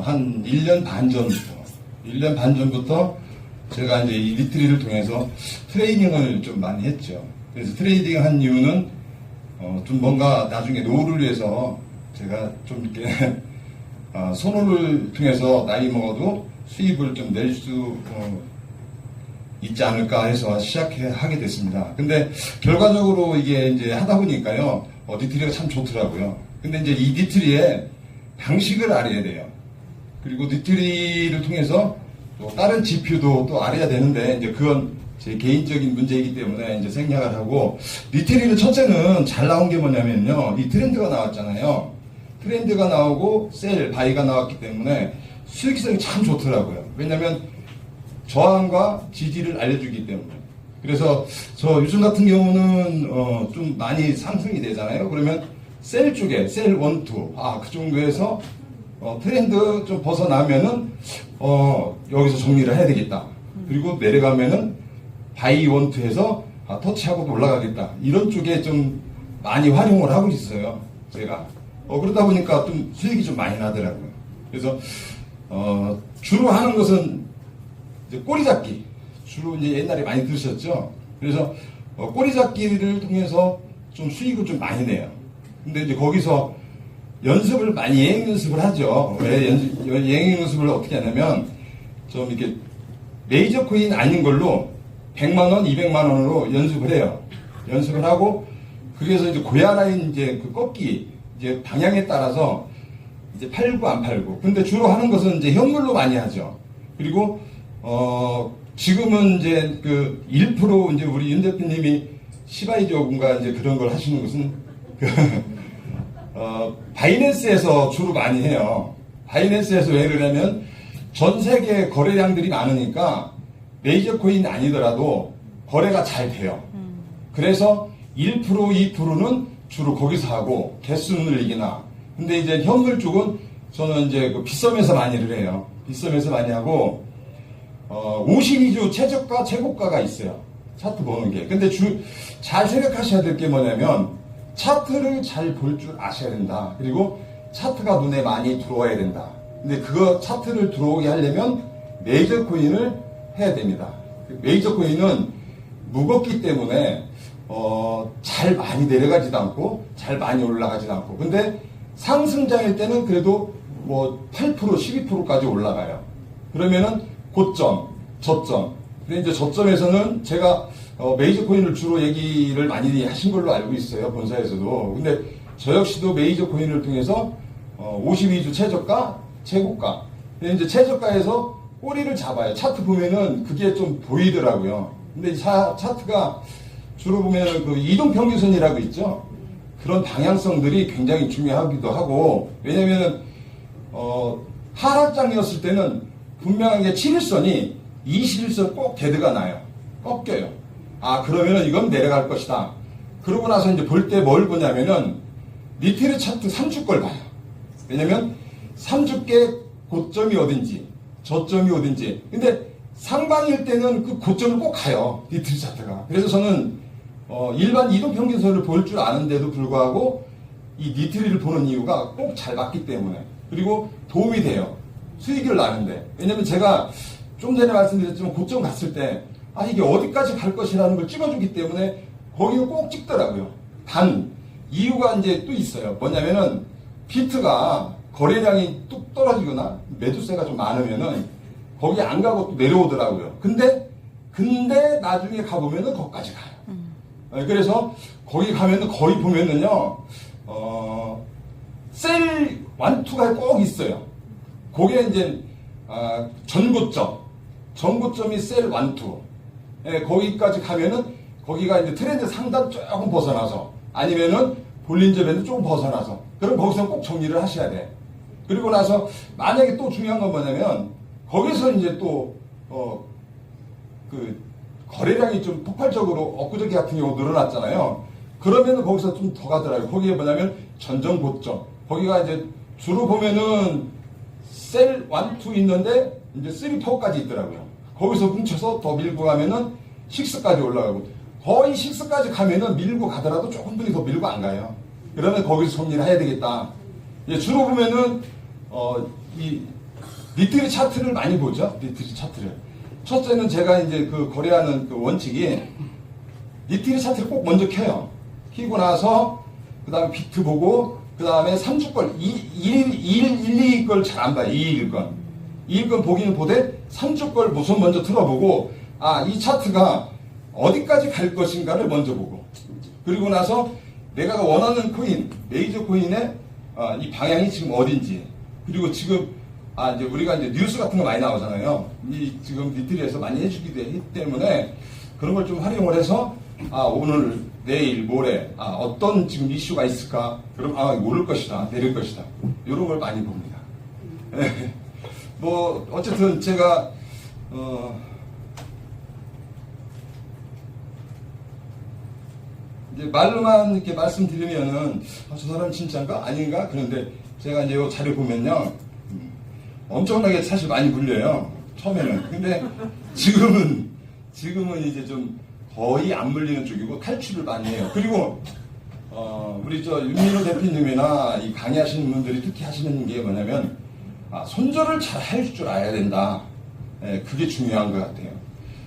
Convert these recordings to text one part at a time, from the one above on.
한 1년 반 전부터 제가 이제 이 리트리를 통해서 트레이닝을 좀 많이 했죠. 그래서 트레이딩 한 이유는 좀 뭔가 나중에 노후를 위해서 제가 좀 이렇게 선호를 통해서 나이 먹어도 수입을 좀 낼 수 있지 않을까 해서 하게 됐습니다. 근데 결과적으로 이게 이제 하다 보니까요, 니트리가 참 좋더라고요. 근데 이제 이 니트리의 방식을 알아야 돼요. 그리고 니트리를 통해서 또 다른 지표도 또 알아야 되는데, 이제 그건 제 개인적인 문제이기 때문에 이제 생략을 하고, 니트리를 첫째는 잘 나온 게 뭐냐면요, 이 트렌드가 나왔잖아요. 트렌드가 나오고 셀, 바이가 나왔기 때문에 수익성이 참 좋더라고요. 왜냐면 저항과 지지를 알려주기 때문에. 그래서 저 요즘 같은 경우는 좀 많이 상승이 되잖아요. 그러면 셀 쪽에 셀 1, 2, 그 정도에서 트렌드 좀 벗어나면은 여기서 정리를 해야 되겠다. 그리고 내려가면은 바이 1, 2에서 터치하고 올라가겠다. 이런 쪽에 좀 많이 활용을 하고 있어요. 제가. 그러다 보니까 좀 수익이 좀 많이 나더라고요. 그래서 주로 하는 것은 이제 꼬리잡기. 주로 이제 옛날에 많이 들으셨죠? 그래서 꼬리잡기를 통해서 좀 수익을 좀 많이 내요. 근데 이제 거기서 연습을 많이 예행 연습을 하죠. 왜 예행 연습을 어떻게 하냐면 좀 이렇게 메이저 코인 아닌 걸로 100만원, 200만원으로 연습을 해요. 연습을 하고 그래서 이제 고야라인 이제 그 꺾기 이제 방향에 따라서 이제 팔고 안 팔고. 근데 주로 하는 것은 이제 현물로 많이 하죠. 그리고 지금은 이제 그 1% 이제 우리 윤 대표님이 시바이저군가 이제 그런 걸 하시는 것은 바이낸스에서 주로 많이 해요. 바이낸스에서 왜 그러냐면 전 세계 거래량들이 많으니까 메이저 코인 아니더라도 거래가 잘 돼요. 그래서 1%, 2%는 주로 거기서 하고 개수 늘리기나. 근데 이제 현물 쪽은 저는 이제 그 빗썸에서 많이를 해요. 빗썸에서 많이 하고 52주 최저가, 최고가가 있어요. 차트 보는 게. 근데 잘 생각하셔야 될 게 뭐냐면, 차트를 잘 볼 줄 아셔야 된다. 그리고 차트가 눈에 많이 들어와야 된다. 근데 그거 차트를 들어오게 하려면 메이저 코인을 해야 됩니다. 메이저 코인은 무겁기 때문에, 잘 많이 내려가지도 않고, 잘 많이 올라가지도 않고. 근데 상승장일 때는 그래도 뭐 8%, 12%까지 올라가요. 그러면은 고점, 저점. 근데 이제 저점에서는 제가 메이저 코인을 주로 얘기를 많이 하신 걸로 알고 있어요. 본사에서도. 근데 저 역시도 메이저 코인을 통해서 52주 최저가, 최고가. 근데 이제 최저가에서 꼬리를 잡아요. 차트 보면은 그게 좀 보이더라고요. 근데 이 차트가 주로 보면은 그 이동평균선이라고 있죠. 그런 방향성들이 굉장히 중요하기도 하고, 왜냐면은 하락장이었을 때는 분명하게 7일선이 21선 꼭 데드가 나요. 꺾여요. 그러면은 이건 내려갈 것이다. 그러고 나서 이제 볼 때 뭘 보냐면은 니트리 차트 3주 걸 봐요. 왜냐면 3주께 고점이 어딘지, 저점이 어딘지. 근데 상방일 때는 그 고점을 꼭 가요. 니트리 차트가. 그래서 저는 일반 이동평균선을 볼 줄 아는데도 불구하고 이 니트리를 보는 이유가 꼭 잘 맞기 때문에. 그리고 도움이 돼요. 수익을 나는데. 왜냐면 제가 좀 전에 말씀드렸지만 고점 갔을 때 이게 어디까지 갈 것이라는 걸 찍어주기 때문에 거기를 꼭 찍더라고요. 단 이유가 이제 또 있어요. 뭐냐면은 비트가 거래량이 뚝 떨어지거나 매도세가 좀 많으면은 거기 안 가고 또 내려오더라고요. 근데 나중에 가보면은 거기까지 가요. 그래서 거기 가면은 거의 보면은요 셀 1, 2가 꼭 있어요. 그게 이제 전고점이 셀 1, 2. 거기까지 가면은 거기가 이제 트렌드 상단 조금 벗어나서 아니면은 볼린저 밴드 조금 벗어나서 그럼 거기서 꼭 정리를 하셔야 돼. 그리고 나서 만약에 또 중요한 건 뭐냐면 거기서 이제 또 그 거래량이 좀 폭발적으로 엊그저께 같은 경우 늘어났잖아요. 그러면은 거기서 좀 더 가더라고요. 거기에 뭐냐면 전전 고점. 거기가 이제 주로 보면은 셀 1, 2 있는데 이제 3, 4까지 있더라고요. 거기서 뭉쳐서 더 밀고 가면은 6까지 올라가고 거의 6까지 가면은 밀고 가더라도 조금 더 밀고 안 가요. 그러면 거기서 정리를 해야 되겠다. 이제 주로 보면은 이 리트리 차트를 많이 보죠. 리트리 차트를. 첫째는 제가 이제 그 거래하는 그 원칙이 리트리 차트를 꼭 먼저 켜요. 켜고 나서 그 다음에 비트 보고 그 다음에 3주 걸 1, 2 걸 잘 안 봐요. 2일 건. 2일 건 보기는 보되 3주 걸 우선 먼저 틀어보고 이 차트가 어디까지 갈 것인가를 먼저 보고 그리고 나서 내가 원하는 코인, 메이저 코인의 이 방향이 지금 어딘지 그리고 지금 이제 우리가 이제 뉴스 같은 거 많이 나오잖아요. 지금 리트리에서 많이 해주기도 했기 때문에 그런 걸 좀 활용을 해서 오늘, 내일, 모레 어떤 지금 이슈가 있을까? 그럼 오를 것이다, 내릴 것이다. 이런 걸 많이 봅니다. 뭐 어쨌든 제가 이제 말로만 이렇게 말씀드리면은 저 사람 진짜인가 아닌가 그런데 제가 이제 이 자료 보면요 엄청나게 사실 많이 물려요 처음에는. 근데 지금은 이제 좀 거의 안 물리는 쪽이고 탈출을 많이 해요. 그리고 우리 저 윤민호 대표님이나 이 강의하시는 분들이 특히 하시는 게 뭐냐면 손절을 잘 할 줄 알아야 된다. 그게 중요한 것 같아요.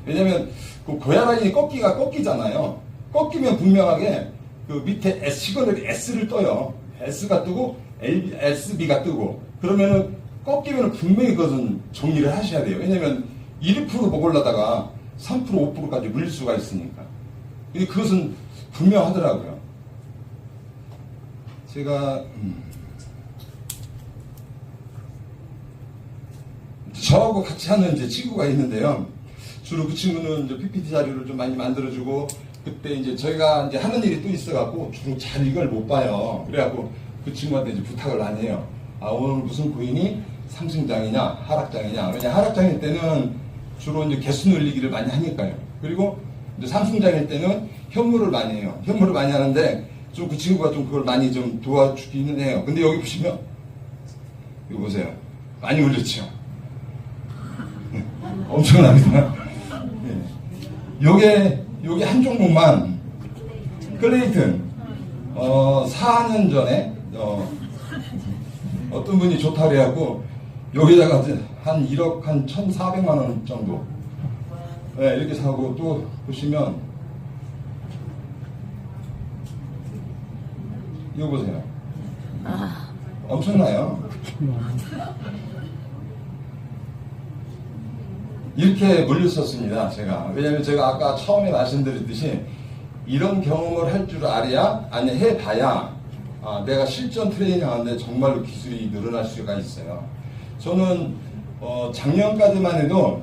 왜냐면 그 고야라인이 꺾이잖아요. 꺾이면 분명하게 그 밑에 시그널이 S를 떠요. S가 뜨고 SB가 뜨고 그러면은 꺾이면 분명히 그것은 정리를 하셔야 돼요. 왜냐면 1% 먹으려다가 3% 5%까지 물릴 수가 있으니까. 근데 그것은 분명하더라고요. 제가 저하고 같이 하는 이제 친구가 있는데요. 주로 그 친구는 이제 PPT 자료를 좀 많이 만들어주고 그때 이제 저희가 이제 하는 일이 또 있어갖고 주로 잘 이걸 못 봐요. 그래갖고 그 친구한테 이제 부탁을 많이 해요. 오늘 무슨 코인이 상승장이냐 하락장이냐. 왜냐 하락장일 때는 주로 이제 개수 늘리기를 많이 하니까요. 그리고 이제 상승장일 때는 현물을 많이 해요. 현물을 많이 하는데 좀 그 친구가 좀 그걸 많이 좀 도와주기는 해요. 근데 여기 보시면 이거 보세요. 많이 올렸죠. 엄청납니다. 요게 한 종목만 클레이튼 4년 전에 어떤 분이 좋다 그래갖고 여기다가 한 1억 한 1,400만 원 정도 이렇게 사고 또 보시면 이거 보세요. 엄청나요. 이렇게 물렸었습니다. 제가. 왜냐면 제가 아까 처음에 말씀드렸듯이 이런 경험을 할 줄 알아야 아니 해봐야 내가 실전 트레이닝 하는데 정말로 기술이 늘어날 수가 있어요. 저는 작년까지만 해도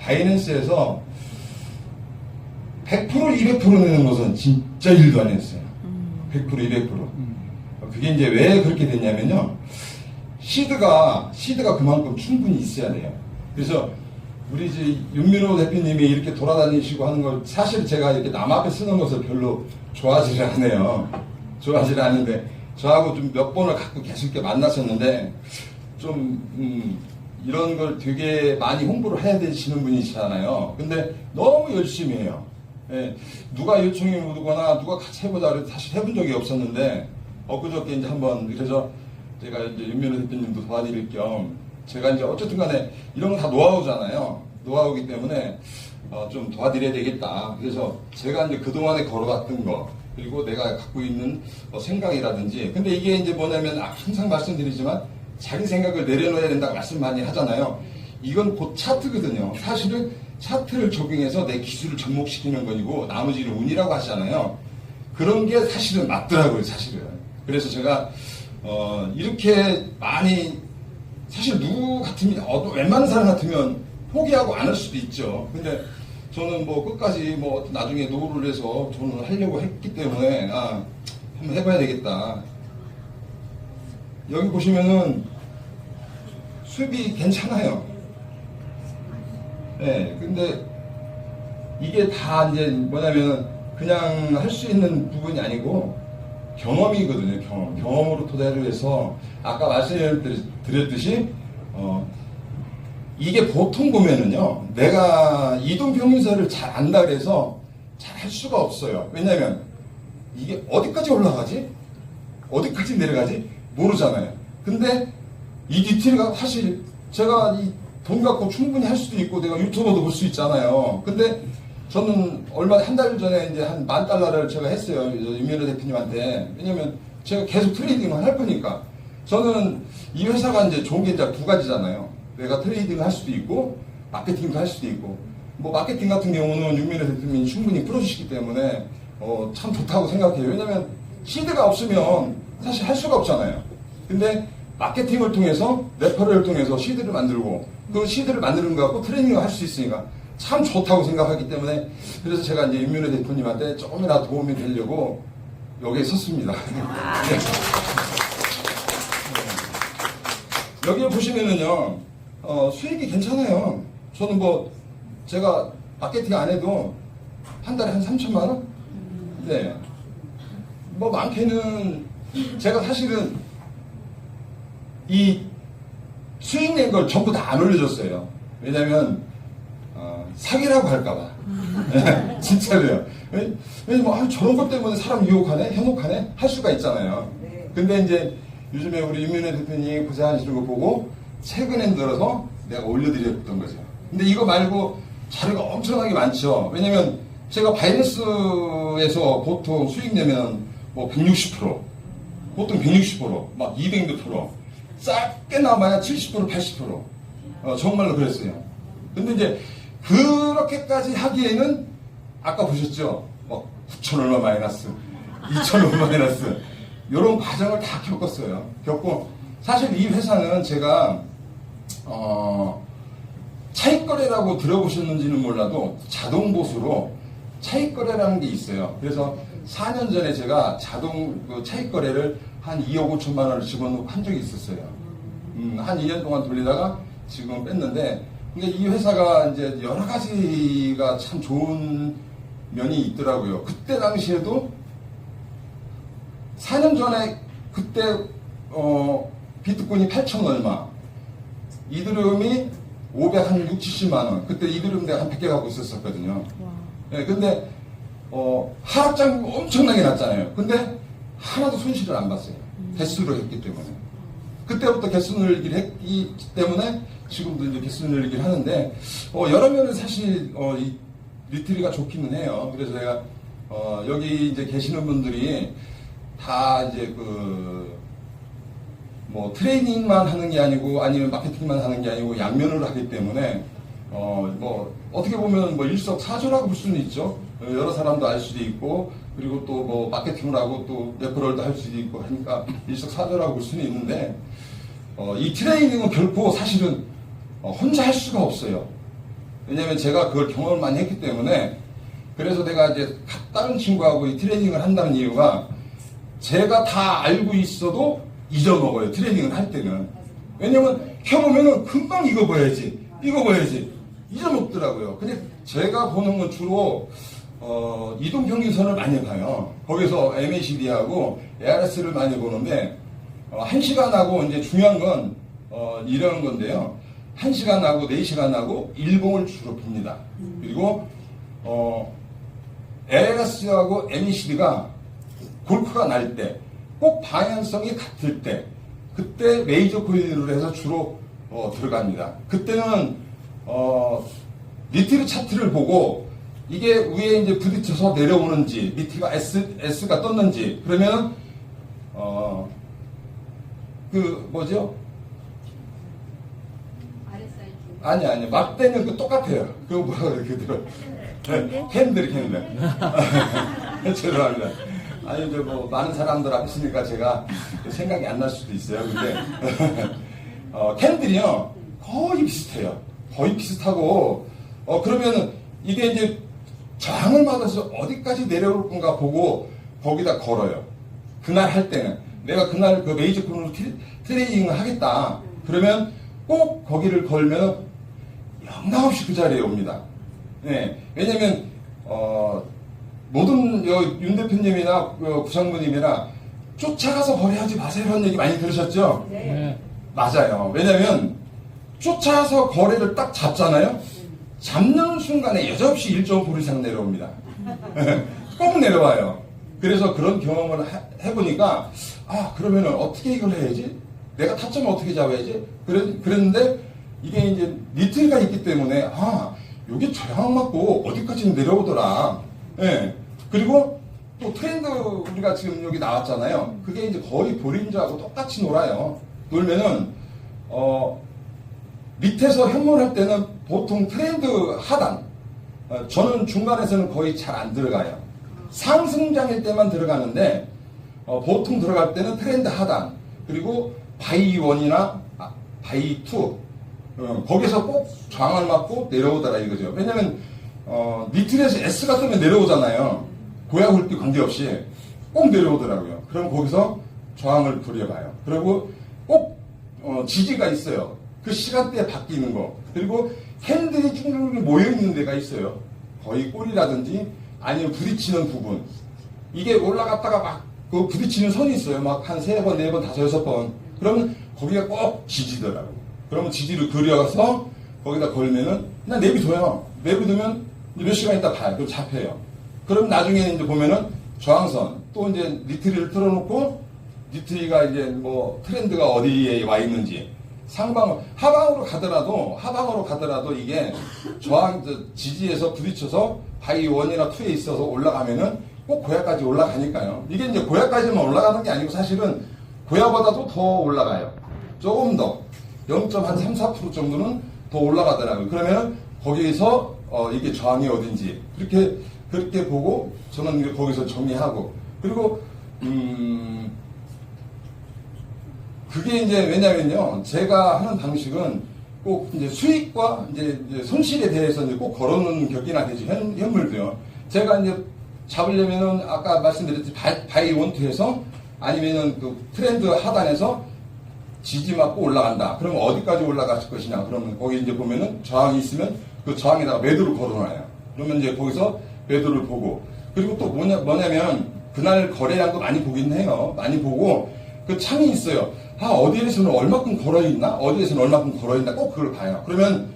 바이낸스에서 100% 200% 내는 것은 진짜 일도 안 했어요. 100% 200%. 그게 이제 왜 그렇게 됐냐면요. 시드가 그만큼 충분히 있어야 돼요. 그래서 우리 이제 윤민호 대표님이 이렇게 돌아다니시고 하는 걸 사실 제가 이렇게 남 앞에 쓰는 것을 별로 좋아하지 않아요. 좋아하지 않는데 저하고 좀 몇 번을 갖고 계속 이렇게 만났었는데 좀 이런 걸 되게 많이 홍보를 해야 되시는 분이시잖아요. 근데 너무 열심히 해요. 누가 요청이 오거나 누가 같이 해보자 그래도 사실 해본 적이 없었는데 엊그저께 이제 한번 그래서 제가 이제 윤민호 대표님도 도와드릴 겸 제가 이제 어쨌든 간에 이런 건 다 노하우잖아요. 노하우기 때문에 좀 도와드려야 되겠다. 그래서 제가 이제 그동안에 걸어왔던 거, 그리고 내가 갖고 있는 생각이라든지. 근데 이게 이제 뭐냐면 항상 말씀드리지만 자기 생각을 내려놓아야 된다고 말씀 많이 하잖아요. 이건 곧 차트거든요. 사실은 차트를 적용해서 내 기술을 접목시키는 거이고 나머지는 운이라고 하시잖아요. 그런 게 사실은 맞더라고요, 사실은. 그래서 제가 이렇게 많이 사실 누구 같으면 웬만한 사람 같으면 포기하고 안 할 수도 있죠. 근데 저는 뭐 끝까지 뭐 나중에 노후를 해서 저는 하려고 했기 때문에 한번 해봐야 되겠다. 여기 보시면은 수입이 괜찮아요. 근데 이게 다 이제 뭐냐면 그냥 할 수 있는 부분이 아니고 경험이거든요. 경험으로 토대로 해서 아까 말씀드렸듯이 이게 보통 보면은요, 내가 이동평균선을 잘 안다 그래서 잘 할 수가 없어요. 왜냐면 이게 어디까지 올라가지? 어디까지 내려가지? 모르잖아요. 근데 이 리트리가 사실 제가 이 돈 갖고 충분히 할 수도 있고 내가 유튜버도 볼 수 있잖아요. 근데 저는 얼마 한 달 전에 이제 한 $10,000를 제가 했어요. 윤미래 대표님한테. 왜냐면 제가 계속 트레이딩을 할 거니까. 저는 이 회사가 이제 좋은 게 이제 두 가지잖아요. 내가 트레이딩을 할 수도 있고 마케팅도 할 수도 있고. 뭐 마케팅 같은 경우는 윤미래 대표님이 충분히 풀어주시기 때문에 참 좋다고 생각해요. 왜냐면 시드가 없으면 사실 할 수가 없잖아요. 근데 마케팅을 통해서 레퍼럴을 통해서 시드를 만들고 그 시드를 만드는 거 갖고 트레이닝을 할 수 있으니까 참 좋다고 생각하기 때문에 그래서 제가 이제 윤미래 대표님한테 조금이라도 도움이 되려고 여기에 섰습니다. 네. 여기에 보시면은요 수익이 괜찮아요. 저는 뭐 제가 마케팅 안 해도 한 달에 한 3천만 원? 네. 뭐 많게는 제가 사실은 이 수익 낸 걸 전부 다 안 올려줬어요. 왜냐면 사기라고 할까봐. 진짜로요. 왜냐면 저런 것 때문에 사람 유혹하네, 현혹하네 할 수가 있잖아요. 근데 이제 요즘에 우리 윤미래 대표님이 고생하시는 거 보고 최근에 들어서 내가 올려드렸던 거죠. 근데 이거 말고 자료가 엄청나게 많죠. 왜냐면 제가 바이낸스에서 보통 수익 내면 뭐 160%, 보통 160%, 막 200%, 작게 나와야 70%, 80%. 정말로 그랬어요. 근데 이제 그렇게까지 하기에는 아까 보셨죠? 막 9천 얼마 마이너스, 2천 얼마 마이너스 이런 과정을 다 겪었어요. 겪고 사실 이 회사는 제가 차익거래라고 들어보셨는지는 몰라도 자동보수로 차익거래라는 게 있어요. 그래서 4년 전에 제가 자동 차익거래를 한 2억 5천만 원을 집어넣고 한 적이 있었어요. 한 2년 동안 돌리다가 지금 뺐는데, 근데 이 회사가 이제 여러 가지가 참 좋은 면이 있더라고요. 그때 당시에도 4년 전에 그때 비트코인이 8천 얼마, 이더리움이 560, 70만 원. 그때 이더리움 내가 한 100개 갖고 있었거든요. 네, 근데 하락장이 엄청나게 났잖아요. 근데 하나도 손실을 안 봤어요. 개수로 했기 때문에. 그때부터 개수 늘기를 했기 때문에 지금도 이제 개수 늘기를 하는데 여러 면은 사실 이 리트리가 좋기는 해요. 그래서 제가 여기 이제 계시는 분들이 다 이제 뭐 트레이닝만 하는 게 아니고 아니면 마케팅만 하는 게 아니고 양면으로 하기 때문에 뭐 어떻게 보면 뭐 일석사조라고 볼 수는 있죠. 여러 사람도 알 수도 있고 그리고 또 뭐 마케팅을 하고 또 레퍼럴도 할 수도 있고 하니까 일석사조라고 볼 수는 있는데 이 트레이닝은 결코 사실은 혼자 할 수가 없어요. 왜냐면 제가 그걸 경험을 많이 했기 때문에 그래서 내가 이제 다른 친구하고 이 트레이닝을 한다는 이유가 제가 다 알고 있어도 잊어먹어요. 트레이닝을 할 때는. 왜냐면 켜보면은 금방 이거 봐야지 잊어먹더라고요. 근데 제가 보는 건 주로 이동평균선을 많이 봐요. 거기서 MACD하고 ARS를 많이 보는데 1시간하고 이제 중요한 건 이런 건데요. 1시간하고 4시간하고 일봉을 주로 봅니다. 그리고 ARS하고 MACD가 골프가 날 때 꼭 방향성이 같을 때 그때 메이저 코인으로 해서 주로 들어갑니다. 그때는 리트리 차트를 보고 이게 위에 이제 부딪혀서 내려오는지 리트가 S가 떴는지 그러면 뭐죠? 아니 막대는 그 똑같아요. 그거 뭐라 그래 그대로 캔들 죄송합니다. 아니 이제 뭐 많은 사람들 앞에 있으니까 제가 생각이 안 날 수도 있어요. 근데 캔들이요 거의 비슷해요. 거의 비슷하고 그러면은 이게 이제 저항을 받아서 어디까지 내려올 건가 보고 거기다 걸어요. 그날 할 때는 내가 그날 그 메이저 코인으로 트레이딩을 하겠다. 그러면 꼭 거기를 걸면 영락없이 그 자리에 옵니다. 네, 왜냐면 모든 윤 대표님이나 부장부님이나 쫓아가서 거래하지 마세요 이런 얘기 많이 들으셨죠? 네. 맞아요. 왜냐면 쫓아서 거래를 딱 잡잖아요. 잡는 순간에 여지없이 1.5% 이상 내려옵니다. 꼭 내려와요. 그래서 그런 경험을 해보니까 그러면은 어떻게 이걸 해야지? 내가 타점을 어떻게 잡아야지? 그랬는데 이게 이제 니트가 있기 때문에 여기 저항 맞고 어디까지 내려오더라. 예. 그리고 또 트렌드 우리가 지금 여기 나왔잖아요. 그게 이제 거의 볼린저하고 똑같이 놀아요. 놀면은 밑에서 현물할 때는 보통 트렌드 하단, 저는 중간에서는 거의 잘 안 들어가요. 상승장일 때만 들어가는데 보통 들어갈 때는 트렌드 하단, 그리고 바이 1이나 바이 2 거기서 꼭 저항을 맞고 내려오더라 이거죠. 왜냐면 니틀에서 S가 뜨면 내려오잖아요. 고야 굵기 관계없이 꼭 내려오더라고요. 그럼 거기서 저항을 그려봐요. 그리고 꼭 지지가 있어요. 그 시간대에 바뀌는 거. 그리고 핸들이 쭉 모여있는 데가 있어요. 거의 꼬리라든지 아니면 부딪히는 부분. 이게 올라갔다가 막 그 부딪히는 선이 있어요. 막 한 3번, 4번, 5, 6번. 그러면 거기가 꼭 지지더라고요. 그러면 지지를 그려서 거기다 걸면은 그냥 내비둬요. 내비두면 몇 시간 있다 봐요. 그럼 잡혀요. 그럼 나중에 이제 보면은 저항선, 또 이제 니트리를 틀어놓고 니트리가 이제 뭐 트렌드가 어디에 와 있는지 하방으로 가더라도 이게 저항, 지지에서 부딪혀서 바이 1이나 2에 있어서 올라가면은 꼭 고야까지 올라가니까요. 이게 이제 고야까지만 올라가는 게 아니고 사실은 고야보다도 더 올라가요. 조금 더 0.3, 4% 정도는 더 올라가더라고요. 그러면 거기에서 이게 저항이 어딘지 그렇게 보고 저는 이제 거기서 정리하고 그리고 그게 이제 왜냐면요 제가 하는 방식은 꼭 이제 수익과 이제 손실에 대해서 이제 꼭 걸어놓는 격이나 되지 현물도요. 제가 이제 잡으려면은 아까 말씀드렸듯이 바이 1, 2에서 아니면은 그 트렌드 하단에서 지지 맞고 올라간다. 그러면 어디까지 올라갈 것이냐? 그러면 거기 이제 보면은 저항이 있으면 그 저항에다가 매도를 걸어놔요. 그러면 이제 거기서 매도를 보고 그리고 또 뭐냐면 그날 거래량도 많이 보긴 해요. 많이 보고 그 창이 있어요. 어디에서는 얼마큼 걸어있나? 어디에서는 얼마큼 걸어있나? 꼭 그걸 봐요. 그러면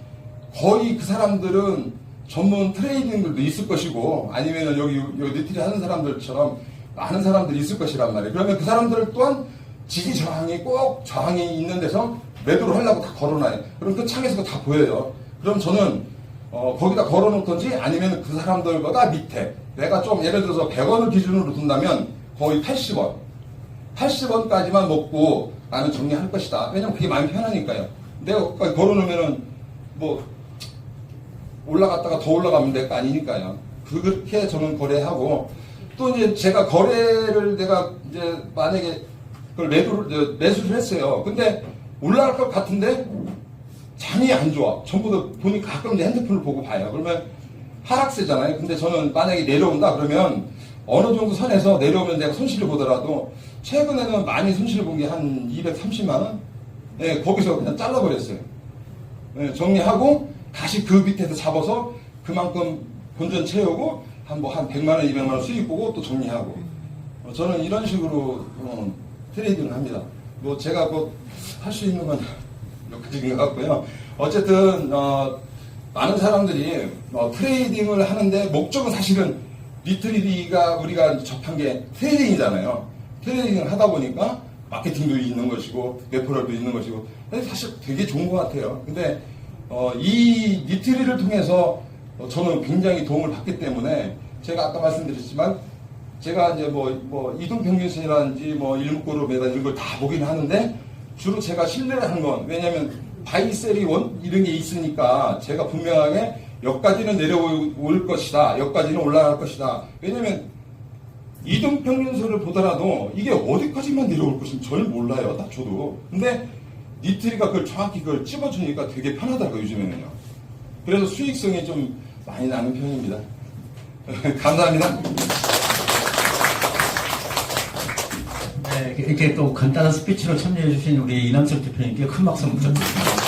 거의 그 사람들은 전문 트레이딩들도 있을 것이고 아니면은 여기 니트리 하는 사람들처럼 많은 사람들이 있을 것이란 말이에요. 그러면 그 사람들 또한 지지 저항이 꼭 저항이 있는 데서 매도를 하려고 다 걸어놔요. 그럼 그 창에서 다 보여요. 그럼 저는 거기다 걸어놓던지 아니면 그 사람들보다 밑에 내가 좀 예를 들어서 100원을 기준으로 둔다면 거의 80원까지만 먹고 나는 정리할 것이다. 왜냐면 그게 마음이 편하니까요. 내가 거기까지 걸어놓으면은 뭐 올라갔다가 더 올라가면 될 거 아니니까요. 그렇게 저는 거래하고 또 이제 제가 거래를 내가 이제 만약에 그걸 매수를 했어요. 근데 올라갈 것 같은데 장이 안 좋아. 전부 다 보니까 가끔 이제 핸드폰을 보고 봐요. 그러면 하락세잖아요. 근데 저는 만약에 내려온다 그러면 어느 정도 선에서 내려오면 내가 손실을 보더라도 최근에는 많이 손실을 본 게 한 230만 원? 네, 거기서 그냥 잘라버렸어요. 네, 정리하고 다시 그 밑에서 잡아서 그만큼 본전 채우고 한 100만 원, 200만 원 수익 보고 또 정리하고 저는 이런 식으로 트레이딩을 합니다. 뭐 제가 할 수 있는 건 몇 가지인 것 같고요. 어쨌든 많은 사람들이 트레이딩을 하는데 목적은 사실은 니트리가 우리가 접한 게 트레이딩이잖아요. 트레이딩을 하다 보니까 마케팅도 있는 것이고 레퍼럴도 있는 것이고 사실 되게 좋은 것 같아요. 근데 이 니트리를 통해서 저는 굉장히 도움을 받기 때문에 제가 아까 말씀드렸지만 제가 이제 뭐 이동평균선이라든지 뭐 일목그룹에다 이런 걸 다 보긴 하는데 주로 제가 신뢰를 하는 건 왜냐면 바이셀이 이런 게 있으니까 제가 분명하게 여기까지는 내려올 것이다. 여기까지는 올라갈 것이다. 왜냐면 이동평균선을 보더라도 이게 어디까지만 내려올 것인지 전혀 몰라요. 다 저도. 근데 니트리가 그걸 정확히 그걸 찝어주니까 되게 편하더라고요. 요즘에는요. 그래서 수익성이 좀 많이 나는 편입니다. 감사합니다. 네, 이렇게 또 간단한 스피치로 참여해주신 우리 이남철 대표님께 큰 박수 부탁드립니다.